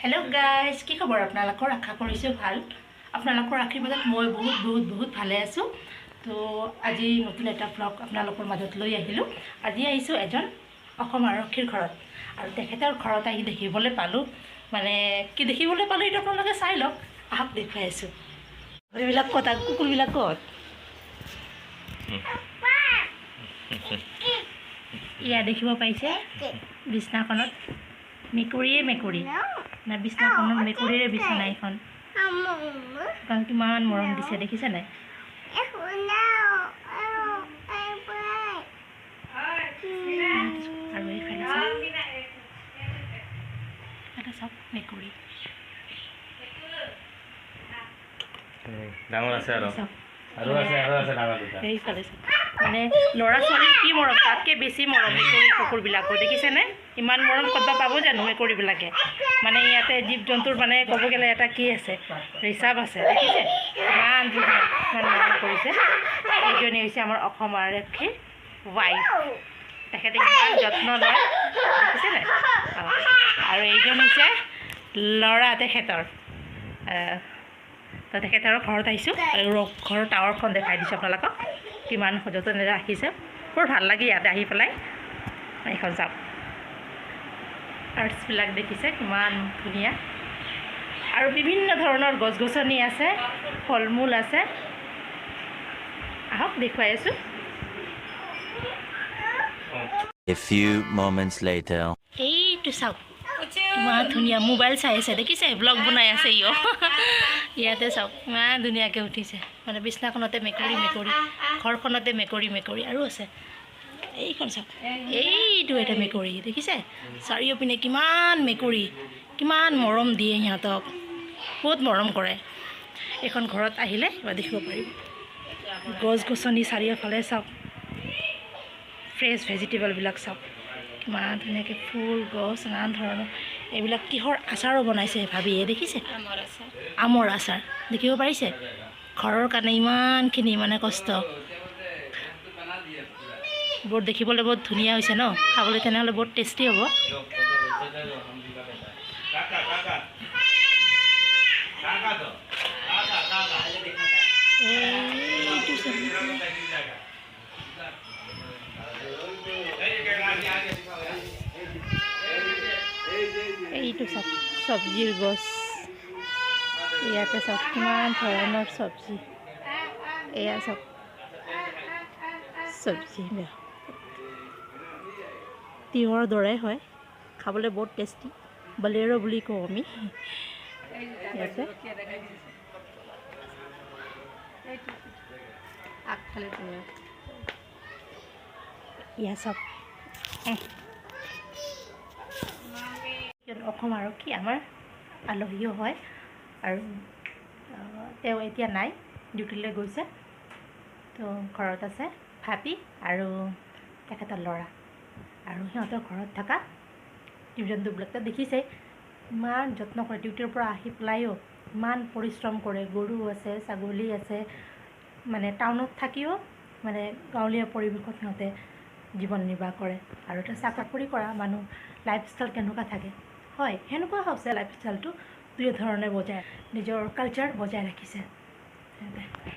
Hello guys কি খবৰ আপোনালোকৰ আশা কৰিছো ভাল আপোনালোকৰ আশীৰ্বাদত মই বহুত ভালে আছো তো আজি নতুন এটা ব্লগ আপোনালোকৰ মাজত লৈ আহিলো আজি আহিছো এজন অসম আৰক্ষীৰ ঘৰত আৰু তেখেতৰ ঘৰত আহি দেখিবলৈ পালো মানে কি দেখিবলৈ পালো এটা আপোনালোকে চাই লওক আহক দেখাই আছো এইবিলাক কথা কুকুৰবিলাক ক'ত ইয়া দেখিব পাইছে বিছনাখনত মেকুৰী না বিছনাখনত মেকুৰীৰে বিছনা এখন কাৰণ কিমান মৰম দিছে দেখিছে নাই আৰু এইফালে চাওক মেকুৰী ডাঙৰ আছে আৰু আছে ডাঙৰ দুটা এইফালে চাওক মানে ল'ৰা ছোৱালীৰ কি মৰম তাতকৈ বেছি মৰম মেকুৰী কুকুৰবিলাকৰ দেখিছেনে ইমান মৰম ক'ৰবাত পাব জানো মেকুৰীবিলাকে মানে ইয়াতে জীৱ জন্তুৰ মানে ক'ব গ'লে এটা কি আছে ৰিচাৰ্ভ আছে দেখিছে ইমান মৰম কৰিছে এইজনী হৈছে আমাৰ অসম আৰক্ষীৰ ৱাইফ তেখেতে ইমান যত্ন লয় দেখিছেনে আৰু এইজন হৈছে ল'ৰা তেখেতৰ তো তেখেতৰ ঘৰত আহিছোঁ আৰু ঘৰৰ টাৱাৰখন দেখাই দিছোঁ আপোনালোকক কিমান সযতনে ৰাখিছে বৰ ভাল লাগে ইয়াতে আহি পেলাই এইখন চাওক আৰ্টছবিলাক দেখিছে কিমান ধুনীয়া আৰু বিভিন্ন ধৰণৰ গছ গছনি আছে ফল মূল আছে আহক দেখুৱাই আছোঁ A few moments later. এইটো চাওক ইমান ধুনীয়া মোবাইল চাই আছে দেখিছে ব্লগ বনাই আছে ইয়াতে চাওক ইমান ধুনীয়াকৈ উঠিছে মানে বিছনাখনতে মেকুৰী ঘৰখনতে মেকুৰী আৰু আছে এইখন চাওক এইটো এটা মেকুৰী দেখিছে চাৰিওপিনে কিমান মেকুৰী কিমান মৰম দিয়ে সিহঁতক বহুত মৰম কৰে এইখন ঘৰত আহিলে এবাৰ দেখিব পাৰিব গছ গছনি চাৰিওফালে চাওক ফ্ৰেছ ভেজিটেবলবিলাক চাওক কিমান ধুনীয়াকৈ ফুল গছ নানান ধৰণৰ এইবিলাক কিহৰ আচাৰো বনাইছে ভাবিয়ে দেখিছে আমৰ আচাৰ দেখিব পাৰিছে ঘৰৰ কাৰণে ইমানখিনি মানে কষ্ট বৰ দেখিবলৈ বহুত ধুনীয়া হৈছে ন খাবলৈ তেনেহ'লে বহুত টেষ্টি হ'ব এইটো চাওক চব্জিৰ গছ ইয়াতে চাওক কিমান ধৰণৰ চব্জি এয়া চাওক চব্জি তিয়ঁহৰ দৰে হয় খাবলৈ বহুত টেষ্টি বলেৰো বুলি কওঁ আমি ইয়াতে ইয়া চাওক অসম আৰক্ষী আমাৰ আলহীও হয় আৰু তেওঁ এতিয়া নাই ডিউটিলৈ গৈছে তো ঘৰত আছে ভাবি আৰু তেখেতৰ ল'ৰা আৰু সিহঁতৰ ঘৰত থকা জীৱ জন্তুবিলাকতো দেখিছে ইমান যত্ন কৰে ডিউটিৰ পৰা আহি পেলাইও ইমান পৰিশ্ৰম কৰে গৰু আছে ছাগলী আছে মানে টাউনত থাকিও মানে গাঁৱলীয়া পৰিৱেশত সিহঁতে জীৱন নিৰ্বাহ কৰে আৰু এটা চাকৰি কৰা মানুহ লাইফষ্টাইল কেনেকুৱা থাকে হয় সেনেকুৱা হৈছে লাইফষ্টাইলটো দুই ধৰণে নিজৰ কালচাৰ বজাই ৰাখিছে